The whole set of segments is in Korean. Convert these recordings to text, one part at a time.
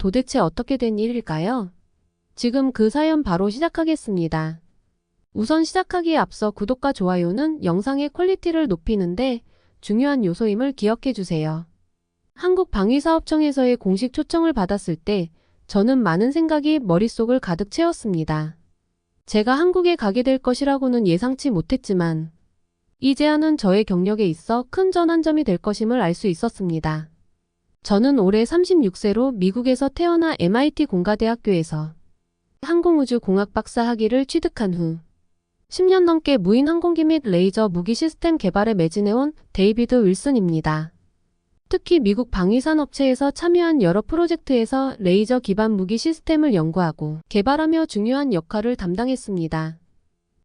도대체 어떻게 된 일일까요? 지금 그 사연 바로 시작하겠습니다. 우선 시작하기에 앞서 구독과 좋아요는 영상의 퀄리티를 높이는데 중요한 요소임을 기억해 주세요. 한국방위사업청에서의 공식 초청을 받았을 때 저는 많은 생각이 머릿속을 가득 채웠습니다. 제가 한국에 가게 될 것이라고는 예상치 못했지만 이 제안은 저의 경력에 있어 큰 전환점이 될 것임을 알 수 있었습니다. 저는 올해 36세로 미국에서 태어나 MIT 공가대학교에서 항공우주공학 박사 학위를 취득한 후 10년 넘게 무인 항공기 및 레이저 무기 시스템 개발에 매진해온 데이비드 윌슨입니다. 특히 미국 방위산업체에서 참여한 여러 프로젝트에서 레이저 기반 무기 시스템을 연구하고 개발하며 중요한 역할을 담당했습니다.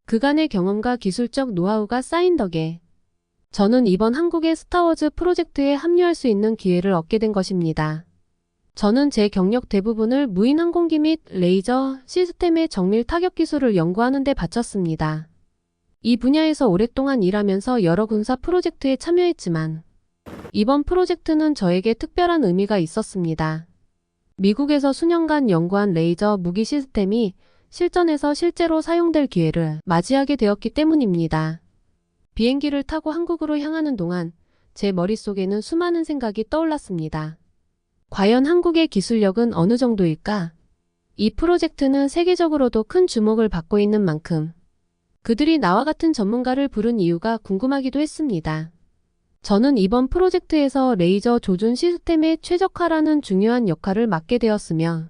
그간의 경험과 기술적 노하우가 쌓인 덕에 저는 이번 한국의 스타워즈 프로젝트에 합류할 수 있는 기회를 얻게 된 것입니다. 저는 제 경력 대부분을 무인 항공기 및 레이저 시스템의 정밀 타격 기술을 연구하는 데 바쳤습니다. 이 분야에서 오랫동안 일하면서 여러 군사 프로젝트에 참여했지만 이번 프로젝트는 저에게 특별한 의미가 있었습니다. 미국에서 수년간 연구한 레이저 무기 시스템이 실전에서 실제로 사용될 기회를 맞이하게 되었기 때문입니다. 비행기를 타고 한국으로 향하는 동안 제 머릿속에는 수많은 생각이 떠올랐습니다. 과연 한국의 기술력은 어느 정도일까? 이 프로젝트는 세계적으로도 큰 주목을 받고 있는 만큼 그들이 나와 같은 전문가를 부른 이유가 궁금하기도 했습니다. 저는 이번 프로젝트에서 레이저 조준 시스템의 최적화라는 중요한 역할을 맡게 되었으며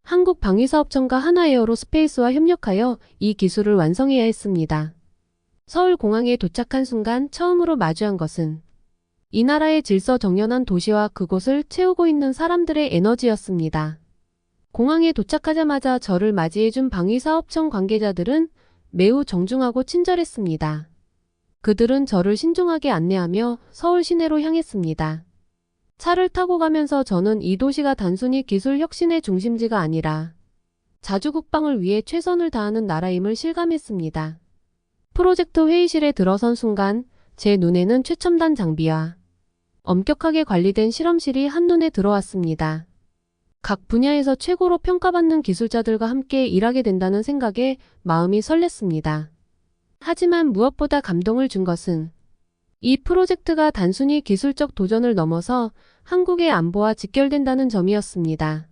한국방위사업청과 하나에어로스페이스와 협력하여 이 기술을 완성해야 했습니다. 서울공항에 도착한 순간 처음으로 마주한 것은 이 나라의 질서정연한 도시와 그곳을 채우고 있는 사람들의 에너지였습니다. 공항에 도착하자마자 저를 맞이해준 방위사업청 관계자들은 매우 정중하고 친절했습니다. 그들은 저를 신중하게 안내하며 서울 시내로 향했습니다. 차를 타고 가면서 저는 이 도시가 단순히 기술 혁신의 중심지가 아니라 자주 국방을 위해 최선을 다하는 나라임을 실감했습니다. 프로젝트 회의실에 들어선 순간 제 눈에는 최첨단 장비와 엄격하게 관리된 실험실이 한눈에 들어왔습니다. 각 분야에서 최고로 평가받는 기술자들과 함께 일하게 된다는 생각에 마음이 설렜습니다. 하지만 무엇보다 감동을 준 것은 이 프로젝트가 단순히 기술적 도전을 넘어서 한국의 안보와 직결된다는 점이었습니다.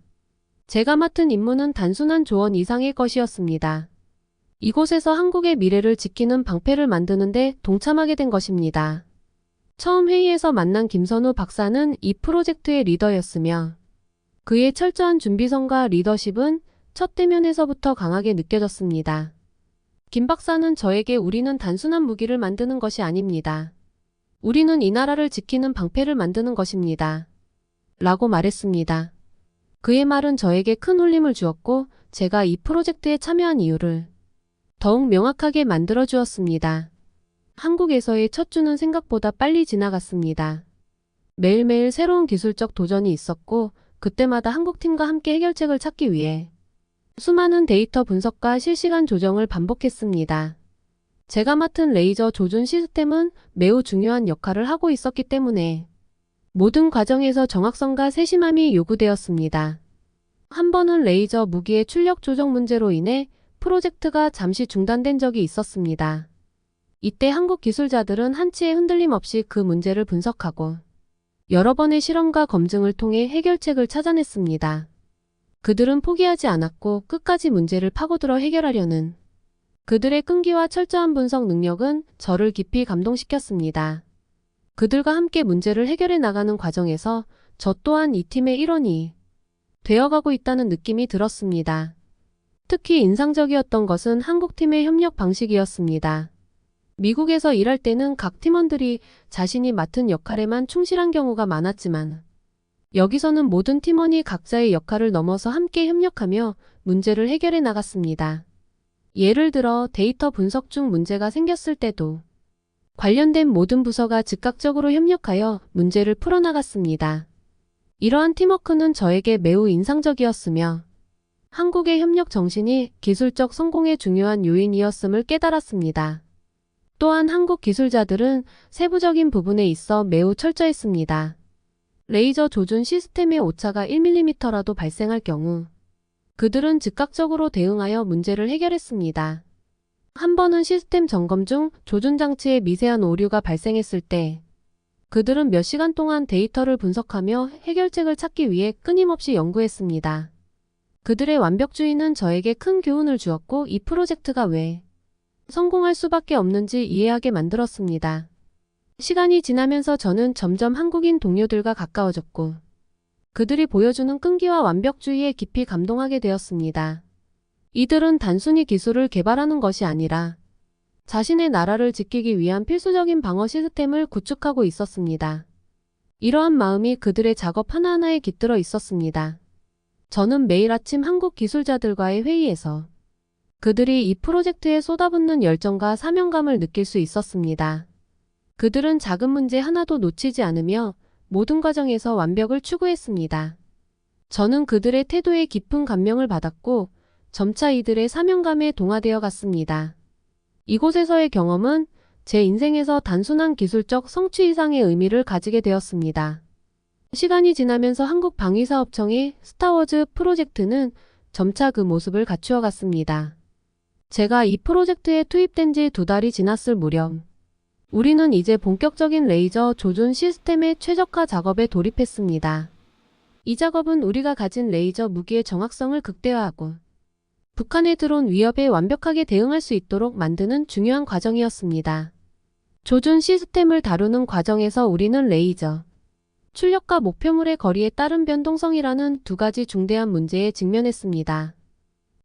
제가 맡은 임무는 단순한 조언 이상의 것이었습니다. 이곳에서 한국의 미래를 지키는 방패를 만드는 데 동참하게 된 것입니다. 처음 회의에서 만난 김선우 박사는 이 프로젝트의 리더였으며 그의 철저한 준비성과 리더십은 첫 대면에서부터 강하게 느껴졌습니다. 김 박사는 저에게 우리는 단순한 무기를 만드는 것이 아닙니다. 우리는 이 나라를 지키는 방패를 만드는 것입니다. 라고 말했습니다. 그의 말은 저에게 큰 울림을 주었고 제가 이 프로젝트에 참여한 이유를 더욱 명확하게 만들어 주었습니다. 한국에서의 첫 주는 생각보다 빨리 지나갔습니다. 매일매일 새로운 기술적 도전이 있었고 그때마다 한국팀과 함께 해결책을 찾기 위해 수많은 데이터 분석과 실시간 조정을 반복했습니다. 제가 맡은 레이저 조준 시스템은 매우 중요한 역할을 하고 있었기 때문에 모든 과정에서 정확성과 세심함이 요구되었습니다. 한 번은 레이저 무기의 출력 조정 문제로 인해 프로젝트가 잠시 중단된 적이 있었습니다. 이때 한국 기술자들은 한치의 흔들림 없이 그 문제를 분석하고 여러 번의 실험과 검증을 통해 해결책을 찾아냈습니다. 그들은 포기하지 않았고 끝까지 문제를 파고들어 해결하려는 그들의 끈기와 철저한 분석 능력은 저를 깊이 감동시켰습니다. 그들과 함께 문제를 해결해 나가는 과정에서 저 또한 이 팀의 일원이 되어가고 있다는 느낌이 들었습니다. 특히 인상적이었던 것은 한국팀의 협력 방식이었습니다. 미국에서 일할 때는 각 팀원들이 자신이 맡은 역할에만 충실한 경우가 많았지만 여기서는 모든 팀원이 각자의 역할을 넘어서 함께 협력하며 문제를 해결해 나갔습니다. 예를 들어 데이터 분석 중 문제가 생겼을 때도 관련된 모든 부서가 즉각적으로 협력하여 문제를 풀어나갔습니다. 이러한 팀워크는 저에게 매우 인상적이었으며 한국의 협력 정신이 기술적 성공의 중요한 요인이었음을 깨달았습니다. 또한 한국 기술자들은 세부적인 부분에 있어 매우 철저했습니다. 레이저 조준 시스템의 오차가 1mm라도 발생할 경우 그들은 즉각적으로 대응하여 문제를 해결했습니다. 한 번은 시스템 점검 중 조준 장치에 미세한 오류가 발생했을 때 그들은 몇 시간 동안 데이터를 분석하며 해결책을 찾기 위해 끊임없이 연구했습니다. 그들의 완벽주의는 저에게 큰 교훈을 주었고 이 프로젝트가 왜 성공할 수밖에 없는지 이해하게 만들었습니다. 시간이 지나면서 저는 점점 한국인 동료들과 가까워졌고 그들이 보여주는 끈기와 완벽주의에 깊이 감동하게 되었습니다. 이들은 단순히 기술을 개발하는 것이 아니라 자신의 나라를 지키기 위한 필수적인 방어 시스템을 구축하고 있었습니다. 이러한 마음이 그들의 작업 하나하나에 깃들어 있었습니다. 저는 매일 아침 한국 기술자들과의 회의에서 그들이 이 프로젝트에 쏟아붓는 열정과 사명감을 느낄 수 있었습니다. 그들은 작은 문제 하나도 놓치지 않으며 모든 과정에서 완벽을 추구했습니다. 저는 그들의 태도에 깊은 감명을 받았고 점차 이들의 사명감에 동화되어 갔습니다. 이곳에서의 경험은 제 인생에서 단순한 기술적 성취 이상의 의미를 가지게 되었습니다. 시간이 지나면서 한국방위사업청의 스타워즈 프로젝트는 점차 그 모습을 갖추어 갔습니다. 제가 이 프로젝트에 투입된 지 2달이 지났을 무렵 우리는 이제 본격적인 레이저 조준 시스템의 최적화 작업에 돌입했습니다. 이 작업은 우리가 가진 레이저 무기의 정확성을 극대화하고 북한의 드론 위협에 완벽하게 대응할 수 있도록 만드는 중요한 과정이었습니다. 조준 시스템을 다루는 과정에서 우리는 레이저 출력과 목표물의 거리에 따른 변동성이라는 두 가지 중대한 문제에 직면했습니다.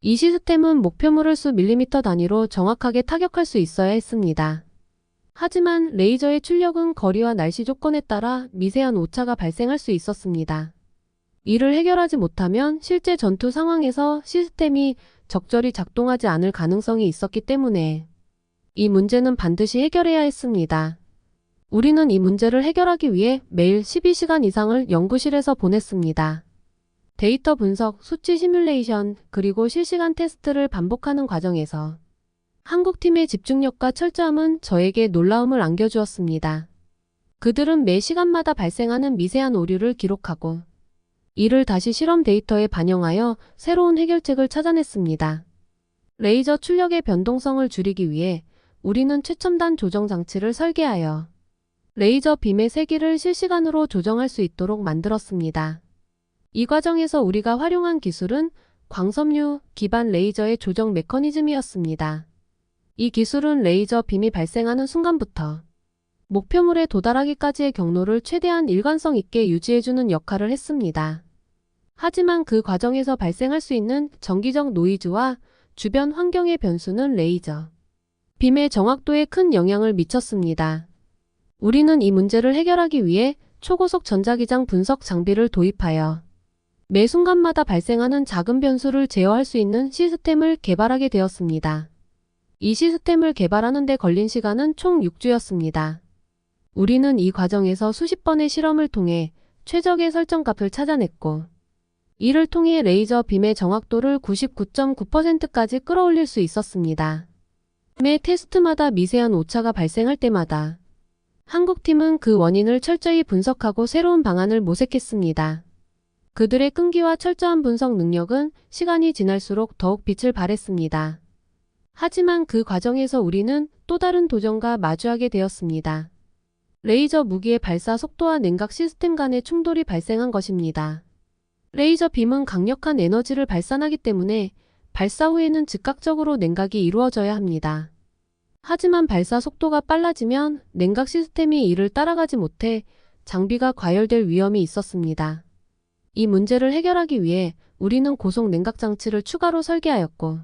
이 시스템은 목표물을 수 밀리미터 단위로 정확하게 타격할 수 있어야 했습니다. 하지만 레이저의 출력은 거리와 날씨 조건에 따라 미세한 오차가 발생할 수 있었습니다. 이를 해결하지 못하면 실제 전투 상황에서 시스템이 적절히 작동하지 않을 가능성이 있었기 때문에 이 문제는 반드시 해결해야 했습니다. 우리는 이 문제를 해결하기 위해 매일 12시간 이상을 연구실에서 보냈습니다. 데이터 분석, 수치 시뮬레이션, 그리고 실시간 테스트를 반복하는 과정에서 한국팀의 집중력과 철저함은 저에게 놀라움을 안겨주었습니다. 그들은 매 시간마다 발생하는 미세한 오류를 기록하고 이를 다시 실험 데이터에 반영하여 새로운 해결책을 찾아냈습니다. 레이저 출력의 변동성을 줄이기 위해 우리는 최첨단 조정 장치를 설계하여 레이저 빔의 세기를 실시간으로 조정할 수 있도록 만들었습니다. 이 과정에서 우리가 활용한 기술은 광섬유 기반 레이저의 조정 메커니즘이었습니다. 이 기술은 레이저 빔이 발생하는 순간부터 목표물에 도달하기까지의 경로를 최대한 일관성 있게 유지해주는 역할을 했습니다. 하지만 그 과정에서 발생할 수 있는 정기적 노이즈와 주변 환경의 변수는 레이저 빔의 정확도에 큰 영향을 미쳤습니다. 우리는 이 문제를 해결하기 위해 초고속 전자기장 분석 장비를 도입하여 매 순간마다 발생하는 작은 변수를 제어할 수 있는 시스템을 개발하게 되었습니다. 이 시스템을 개발하는 데 걸린 시간은 총 6주였습니다. 우리는 이 과정에서 수십 번의 실험을 통해 최적의 설정값을 찾아냈고 이를 통해 레이저 빔의 정확도를 99.9%까지 끌어올릴 수 있었습니다. 매 테스트마다 미세한 오차가 발생할 때마다 한국팀은 그 원인을 철저히 분석하고 새로운 방안을 모색했습니다. 그들의 끈기와 철저한 분석 능력은 시간이 지날수록 더욱 빛을 발했습니다. 하지만 그 과정에서 우리는 또 다른 도전과 마주하게 되었습니다. 레이저 무기의 발사 속도와 냉각 시스템 간의 충돌이 발생한 것입니다. 레이저 빔은 강력한 에너지를 발산하기 때문에 발사 후에는 즉각적으로 냉각이 이루어져야 합니다. 하지만 발사 속도가 빨라지면 냉각 시스템이 이를 따라가지 못해 장비가 과열될 위험이 있었습니다. 이 문제를 해결하기 위해 우리는 고속 냉각 장치를 추가로 설계하였고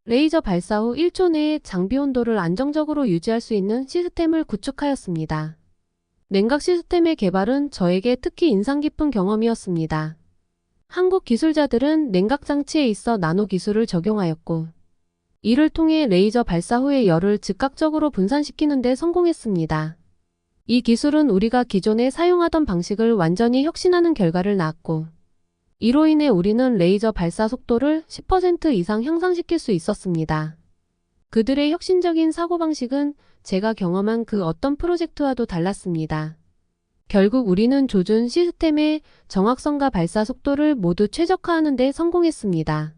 레이저 발사 후 1초 내에 장비 온도를 안정적으로 유지할 수 있는 시스템을 구축하였습니다. 냉각 시스템의 개발은 저에게 특히 인상 깊은 경험이었습니다. 한국 기술자들은 냉각 장치에 있어 나노 기술을 적용하였고 이를 통해 레이저 발사 후의 열을 즉각적으로 분산시키는 데 성공했습니다. 이 기술은 우리가 기존에 사용하던 방식을 완전히 혁신하는 결과를 낳았고 이로 인해 우리는 레이저 발사 속도를 10% 이상 향상시킬 수 있었습니다. 그들의 혁신적인 사고방식은 제가 경험한 그 어떤 프로젝트와도 달랐습니다. 결국 우리는 조준 시스템의 정확성과 발사 속도를 모두 최적화하는 데 성공했습니다.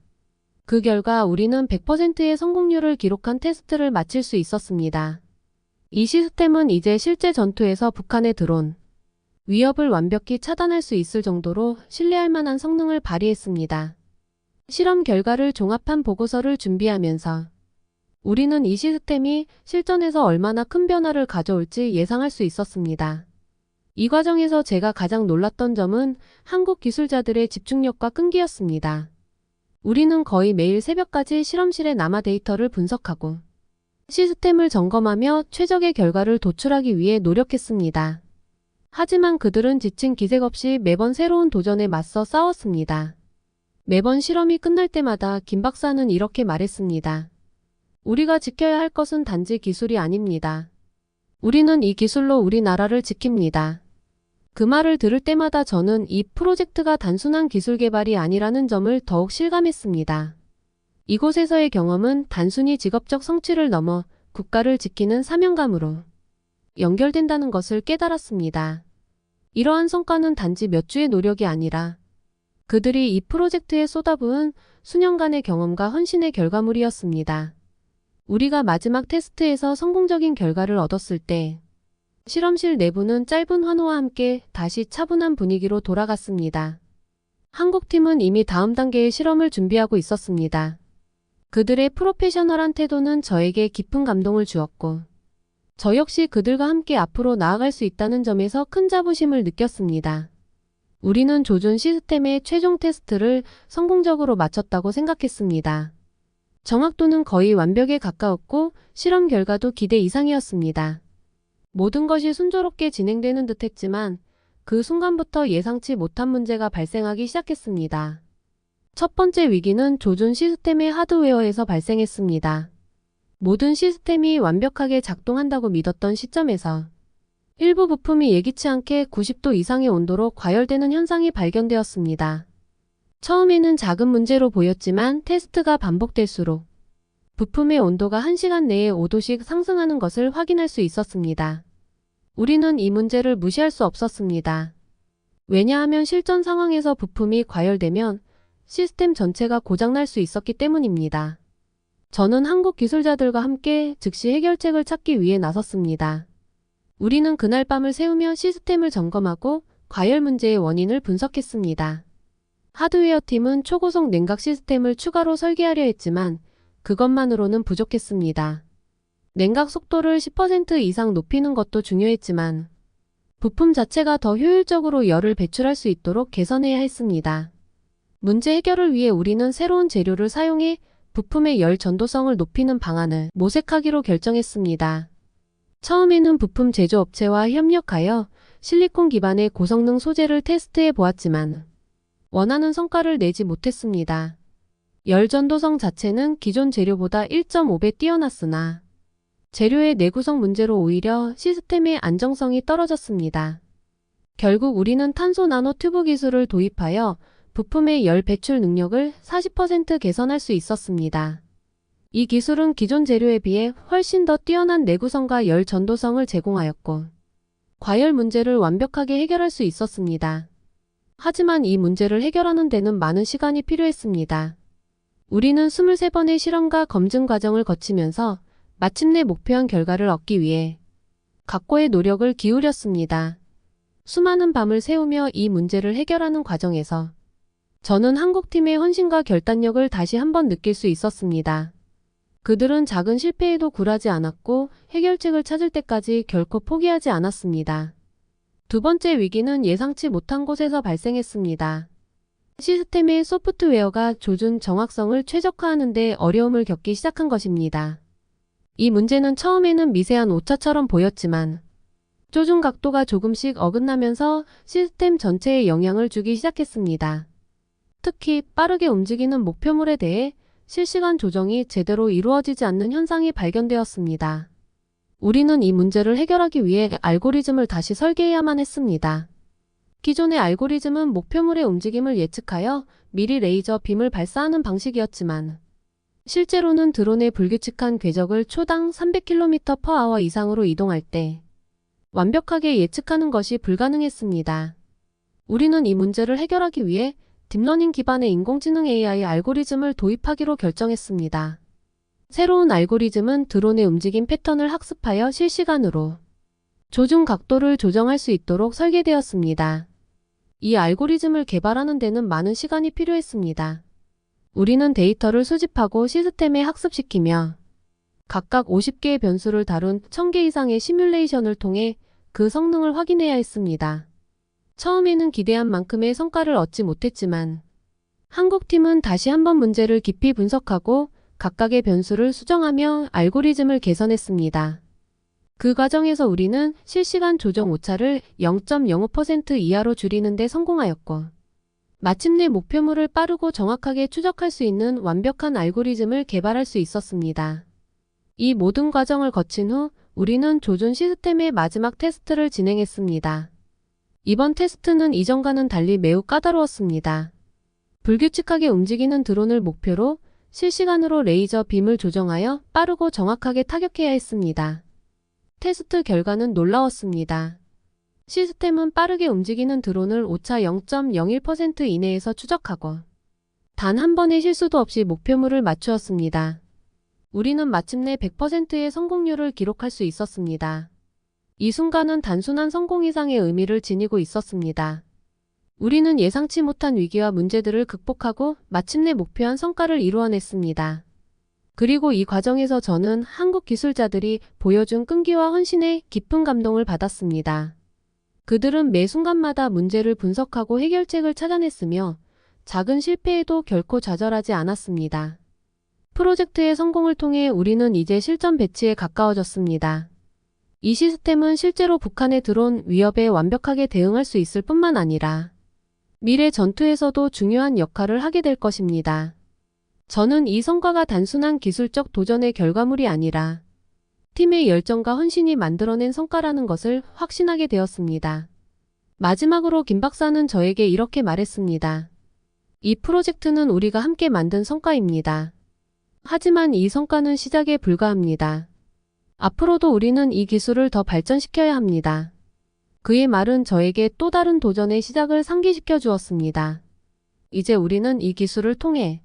그 결과 우리는 100%의 성공률을 기록한 테스트를 마칠 수 있었습니다. 이 시스템은 이제 실제 전투에서 북한의 드론 위협을 완벽히 차단할 수 있을 정도로 신뢰할 만한 성능을 발휘했습니다. 실험 결과를 종합한 보고서를 준비하면서 우리는 이 시스템이 실전에서 얼마나 큰 변화를 가져올지 예상할 수 있었습니다. 이 과정에서 제가 가장 놀랐던 점은 한국 기술자들의 집중력과 끈기였습니다. 우리는 거의 매일 새벽까지 실험실에 남아 데이터를 분석하고 시스템을 점검하며 최적의 결과를 도출하기 위해 노력했습니다. 하지만 그들은 지친 기색 없이 매번 새로운 도전에 맞서 싸웠습니다. 매번 실험이 끝날 때마다 김 박사는 이렇게 말했습니다. 우리가 지켜야 할 것은 단지 기술이 아닙니다. 우리는 이 기술로 우리나라를 지킵니다. 그 말을 들을 때마다 저는 이 프로젝트가 단순한 기술 개발이 아니라는 점을 더욱 실감했습니다. 이곳에서의 경험은 단순히 직업적 성취를 넘어 국가를 지키는 사명감으로 연결된다는 것을 깨달았습니다. 이러한 성과는 단지 몇 주의 노력이 아니라 그들이 이 프로젝트에 쏟아부은 수년간의 경험과 헌신의 결과물이었습니다. 우리가 마지막 테스트에서 성공적인 결과를 얻었을 때 실험실 내부는 짧은 환호와 함께 다시 차분한 분위기로 돌아갔습니다. 한국팀은 이미 다음 단계의 실험을 준비하고 있었습니다. 그들의 프로페셔널한 태도는 저에게 깊은 감동을 주었고 저 역시 그들과 함께 앞으로 나아갈 수 있다는 점에서 큰 자부심을 느꼈습니다. 우리는 조준 시스템의 최종 테스트를 성공적으로 마쳤다고 생각했습니다. 정확도는 거의 완벽에 가까웠고 실험 결과도 기대 이상이었습니다. 모든 것이 순조롭게 진행되는 듯 했지만 그 순간부터 예상치 못한 문제가 발생하기 시작했습니다. 첫 번째 위기는 조준 시스템의 하드웨어에서 발생했습니다. 모든 시스템이 완벽하게 작동한다고 믿었던 시점에서 일부 부품이 예기치 않게 90도 이상의 온도로 과열되는 현상이 발견되었습니다. 처음에는 작은 문제로 보였지만 테스트가 반복될수록 부품의 온도가 1시간 내에 5도씩 상승하는 것을 확인할 수 있었습니다. 우리는 이 문제를 무시할 수 없었습니다. 왜냐하면 실전 상황에서 부품이 과열되면 시스템 전체가 고장날 수 있었기 때문입니다. 저는 한국 기술자들과 함께 즉시 해결책을 찾기 위해 나섰습니다. 우리는 그날 밤을 새우며 시스템을 점검하고 과열 문제의 원인을 분석했습니다. 하드웨어 팀은 초고속 냉각 시스템을 추가로 설계하려 했지만 그것만으로는 부족했습니다. 냉각 속도를 10% 이상 높이는 것도 중요했지만 부품 자체가 더 효율적으로 열을 배출할 수 있도록 개선해야 했습니다. 문제 해결을 위해 우리는 새로운 재료를 사용해 부품의 열 전도성을 높이는 방안을 모색하기로 결정했습니다. 처음에는 부품 제조업체와 협력하여 실리콘 기반의 고성능 소재를 테스트해 보았지만 원하는 성과를 내지 못했습니다. 열 전도성 자체는 기존 재료보다 1.5배 뛰어났으나 재료의 내구성 문제로 오히려 시스템의 안정성이 떨어졌습니다. 결국 우리는 탄소 나노 튜브 기술을 도입하여 부품의 열 배출 능력을 40% 개선할 수 있었습니다. 이 기술은 기존 재료에 비해 훨씬 더 뛰어난 내구성과 열 전도성을 제공하였고 과열 문제를 완벽하게 해결할 수 있었습니다. 하지만 이 문제를 해결하는 데는 많은 시간이 필요했습니다. 우리는 23번의 실험과 검증 과정을 거치면서 마침내 목표한 결과를 얻기 위해 각고의 노력을 기울였습니다. 수많은 밤을 새우며 이 문제를 해결하는 과정에서 저는 한국팀의 헌신과 결단력을 다시 한번 느낄 수 있었습니다. 그들은 작은 실패에도 굴하지 않았고 해결책을 찾을 때까지 결코 포기하지 않았습니다. 두 번째 위기는 예상치 못한 곳에서 발생했습니다. 시스템의 소프트웨어가 조준 정확성을 최적화하는 데 어려움을 겪기 시작한 것입니다. 이 문제는 처음에는 미세한 오차처럼 보였지만 조준 각도가 조금씩 어긋나면서 시스템 전체에 영향을 주기 시작했습니다. 특히 빠르게 움직이는 목표물에 대해 실시간 조정이 제대로 이루어지지 않는 현상이 발견되었습니다. 우리는 이 문제를 해결하기 위해 알고리즘을 다시 설계해야만 했습니다. 기존의 알고리즘은 목표물의 움직임을 예측하여 미리 레이저 빔을 발사하는 방식이었지만 실제로는 드론의 불규칙한 궤적을 초당 300km/h 이상으로 이동할 때 완벽하게 예측하는 것이 불가능했습니다. 우리는 이 문제를 해결하기 위해 딥러닝 기반의 인공지능 AI 알고리즘을 도입하기로 결정했습니다. 새로운 알고리즘은 드론의 움직임 패턴을 학습하여 실시간으로 조준 각도를 조정할 수 있도록 설계되었습니다. 이 알고리즘을 개발하는 데는 많은 시간이 필요했습니다. 우리는 데이터를 수집하고 시스템에 학습시키며 각각 50개의 변수를 다룬 1000개 이상의 시뮬레이션을 통해 그 성능을 확인해야 했습니다. 처음에는 기대한 만큼의 성과를 얻지 못했지만 한국팀은 다시 한번 문제를 깊이 분석하고 각각의 변수를 수정하며 알고리즘을 개선했습니다. 그 과정에서 우리는 실시간 조정 오차를 0.05% 이하로 줄이는 데 성공하였고, 마침내 목표물을 빠르고 정확하게 추적할 수 있는 완벽한 알고리즘을 개발할 수 있었습니다. 이 모든 과정을 거친 후 우리는 조준 시스템의 마지막 테스트를 진행했습니다. 이번 테스트는 이전과는 달리 매우 까다로웠습니다. 불규칙하게 움직이는 드론을 목표로 실시간으로 레이저 빔을 조정하여 빠르고 정확하게 타격해야 했습니다. 테스트 결과는 놀라웠습니다. 시스템은 빠르게 움직이는 드론을 오차 0.01% 이내에서 추적하고 단 한 번의 실수도 없이 목표물을 맞추었습니다. 우리는 마침내 100%의 성공률을 기록할 수 있었습니다. 이 순간은 단순한 성공 이상의 의미를 지니고 있었습니다. 우리는 예상치 못한 위기와 문제들을 극복하고 마침내 목표한 성과를 이루어냈습니다. 그리고 이 과정에서 저는 한국 기술자들이 보여준 끈기와 헌신에 깊은 감동을 받았습니다. 그들은 매 순간마다 문제를 분석하고 해결책을 찾아냈으며 작은 실패에도 결코 좌절하지 않았습니다. 프로젝트의 성공을 통해 우리는 이제 실전 배치에 가까워졌습니다. 이 시스템은 실제로 북한의 드론 위협에 완벽하게 대응할 수 있을 뿐만 아니라 미래 전투에서도 중요한 역할을 하게 될 것입니다. 저는 이 성과가 단순한 기술적 도전의 결과물이 아니라 팀의 열정과 헌신이 만들어낸 성과라는 것을 확신하게 되었습니다. 마지막으로 김 박사는 저에게 이렇게 말했습니다. 이 프로젝트는 우리가 함께 만든 성과입니다. 하지만 이 성과는 시작에 불과합니다. 앞으로도 우리는 이 기술을 더 발전시켜야 합니다. 그의 말은 저에게 또 다른 도전의 시작을 상기시켜 주었습니다. 이제 우리는 이 기술을 통해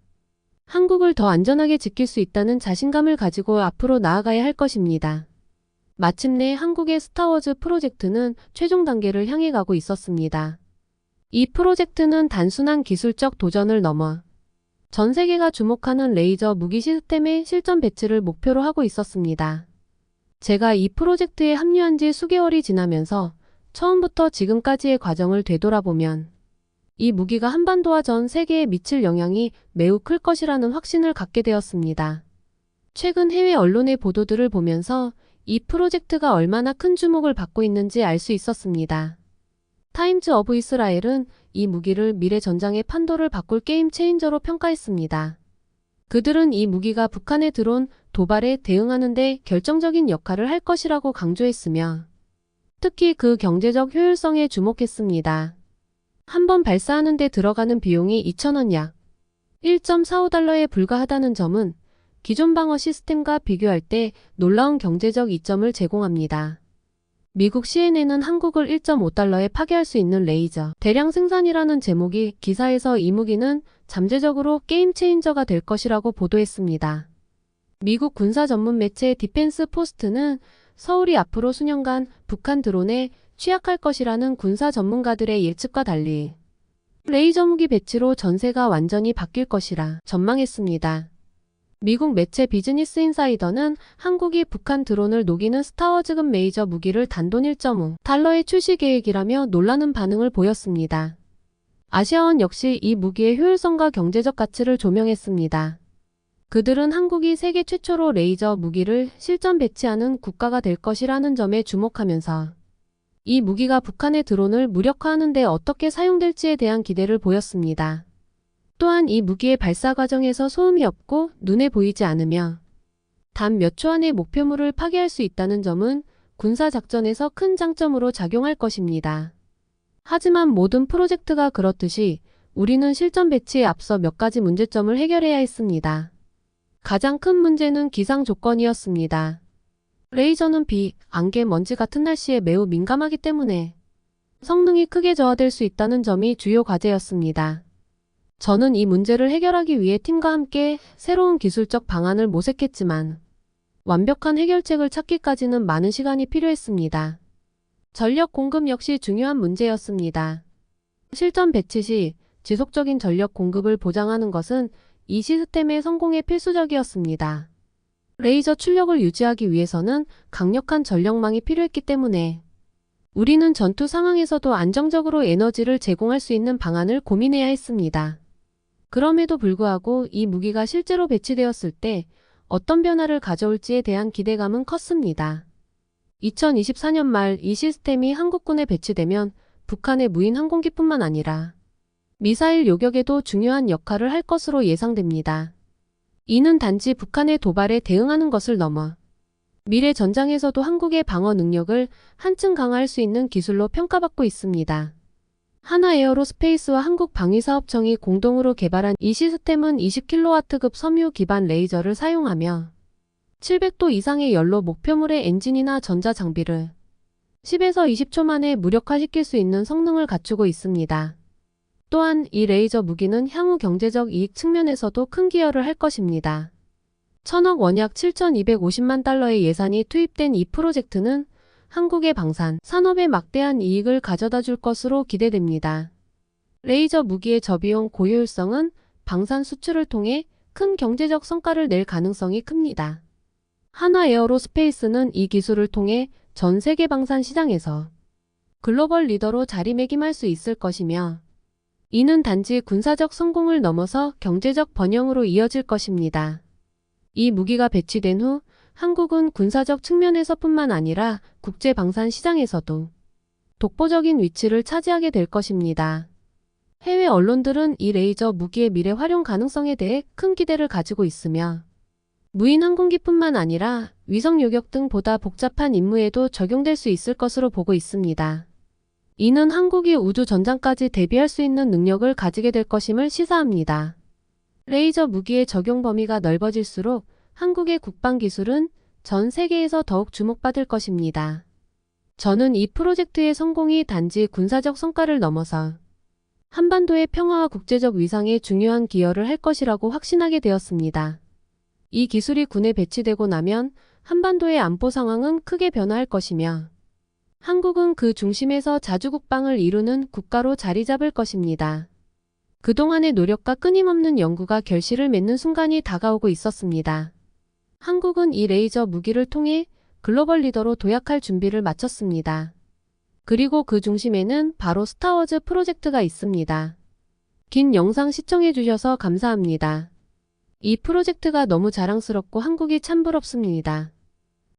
한국을 더 안전하게 지킬 수 있다는 자신감을 가지고 앞으로 나아가야 할 것입니다. 마침내 한국의 스타워즈 프로젝트는 최종 단계를 향해 가고 있었습니다. 이 프로젝트는 단순한 기술적 도전을 넘어 전 세계가 주목하는 레이저 무기 시스템의 실전 배치를 목표로 하고 있었습니다. 제가 이 프로젝트에 합류한 지 수개월이 지나면서 처음부터 지금까지의 과정을 되돌아보면 이 무기가 한반도와 전 세계에 미칠 영향이 매우 클 것이라는 확신을 갖게 되었습니다. 최근 해외 언론의 보도들을 보면서 이 프로젝트가 얼마나 큰 주목을 받고 있는지 알 수 있었습니다. 타임즈 오브 이스라엘은 이 무기를 미래 전장의 판도를 바꿀 게임 체인저로 평가했습니다. 그들은 이 무기가 북한의 드론 도발에 대응하는 데 결정적인 역할을 할 것이라고 강조했으며 특히 그 경제적 효율성에 주목했습니다. 한 번 발사하는 데 들어가는 비용이 2,000원 약 1.45달러에 불과하다는 점은 기존 방어 시스템과 비교할 때 놀라운 경제적 이점을 제공합니다. 미국 CNN은 한국을 1.5달러에 파괴할 수 있는 레이저 대량 생산이라는 제목이 기사에서 이 무기는 잠재적으로 게임 체인저가 될 것이라고 보도했습니다. 미국 군사 전문 매체 디펜스 포스트는 서울이 앞으로 수년간 북한 드론에 취약할 것이라는 군사 전문가들의 예측과 달리 레이저 무기 배치로 전세가 완전히 바뀔 것이라 전망했습니다. 미국 매체 비즈니스 인사이더는 한국이 북한 드론을 녹이는 스타워즈급 레이저 무기를 단돈 1.5달러에 출시 계획이라며 놀라는 반응을 보였습니다. 아시아원 역시 이 무기의 효율성과 경제적 가치를 조명했습니다. 그들은 한국이 세계 최초로 레이저 무기를 실전 배치하는 국가가 될 것이라는 점에 주목하면서 이 무기가 북한의 드론을 무력화하는 데 어떻게 사용될지에 대한 기대를 보였습니다. 또한 이 무기의 발사 과정에서 소음이 없고 눈에 보이지 않으며 단 몇 초 안에 목표물을 파괴할 수 있다는 점은 군사작전에서 큰 장점으로 작용할 것입니다. 하지만 모든 프로젝트가 그렇듯이 우리는 실전 배치에 앞서 몇 가지 문제점을 해결해야 했습니다. 가장 큰 문제는 기상 조건이었습니다. 레이저는 비, 안개, 먼지 같은 날씨에 매우 민감하기 때문에 성능이 크게 저하될 수 있다는 점이 주요 과제였습니다. 저는 이 문제를 해결하기 위해 팀과 함께 새로운 기술적 방안을 모색했지만 완벽한 해결책을 찾기까지는 많은 시간이 필요했습니다. 전력 공급 역시 중요한 문제였습니다. 실전 배치 시 지속적인 전력 공급을 보장하는 것은 이 시스템의 성공에 필수적이었습니다. 레이저 출력을 유지하기 위해서는 강력한 전력망이 필요했기 때문에 우리는 전투 상황에서도 안정적으로 에너지를 제공할 수 있는 방안을 고민해야 했습니다. 그럼에도 불구하고 이 무기가 실제로 배치되었을 때 어떤 변화를 가져올지에 대한 기대감은 컸습니다. 2024년 말 이 시스템이 한국군에 배치되면 북한의 무인 항공기뿐만 아니라 미사일 요격에도 중요한 역할을 할 것으로 예상됩니다. 이는 단지 북한의 도발에 대응하는 것을 넘어 미래 전장에서도 한국의 방어 능력을 한층 강화할 수 있는 기술로 평가받고 있습니다. 하나에어로스페이스와 한국방위사업청이 공동으로 개발한 이 시스템은 20kW급 섬유 기반 레이저를 사용하며 700도 이상의 열로 목표물의 엔진이나 전자장비를 10에서 20초 만에 무력화시킬 수 있는 성능을 갖추고 있습니다. 또한 이 레이저 무기는 향후 경제적 이익 측면에서도 큰 기여를 할 것입니다. 1000억 원 약 7,250만 달러의 예산이 투입된 이 프로젝트는 한국의 방산 산업에 막대한 이익을 가져다 줄 것으로 기대됩니다. 레이저 무기의 저비용 고효율성은 방산 수출을 통해 큰 경제적 성과를 낼 가능성이 큽니다. 하나에어로스페이스는 이 기술을 통해 전 세계 방산 시장에서 글로벌 리더로 자리매김할 수 있을 것이며 이는 단지 군사적 성공을 넘어서 경제적 번영으로 이어질 것입니다. 이 무기가 배치된 후 한국은 군사적 측면에서뿐만 아니라 국제 방산 시장에서도 독보적인 위치를 차지하게 될 것입니다. 해외 언론들은 이 레이저 무기의 미래 활용 가능성에 대해 큰 기대를 가지고 있으며 무인 항공기뿐만 아니라 위성 요격 등 보다 복잡한 임무에도 적용될 수 있을 것으로 보고 있습니다. 이는 한국이 우주 전장까지 대비할 수 있는 능력을 가지게 될 것임을 시사합니다. 레이저 무기의 적용 범위가 넓어질수록 한국의 국방 기술은 전 세계에서 더욱 주목받을 것입니다. 저는 이 프로젝트의 성공이 단지 군사적 성과를 넘어서 한반도의 평화와 국제적 위상에 중요한 기여를 할 것이라고 확신하게 되었습니다. 이 기술이 군에 배치되고 나면 한반도의 안보 상황은 크게 변화할 것이며 한국은 그 중심에서 자주국방을 이루는 국가로 자리 잡을 것입니다. 그동안의 노력과 끊임없는 연구가 결실을 맺는 순간이 다가오고 있었습니다. 한국은 이 레이저 무기를 통해 글로벌 리더로 도약할 준비를 마쳤습니다. 그리고 그 중심에는 바로 스타워즈 프로젝트가 있습니다. 긴 영상 시청해주셔서 감사합니다. 이 프로젝트가 너무 자랑스럽고 한국이 참 부럽습니다.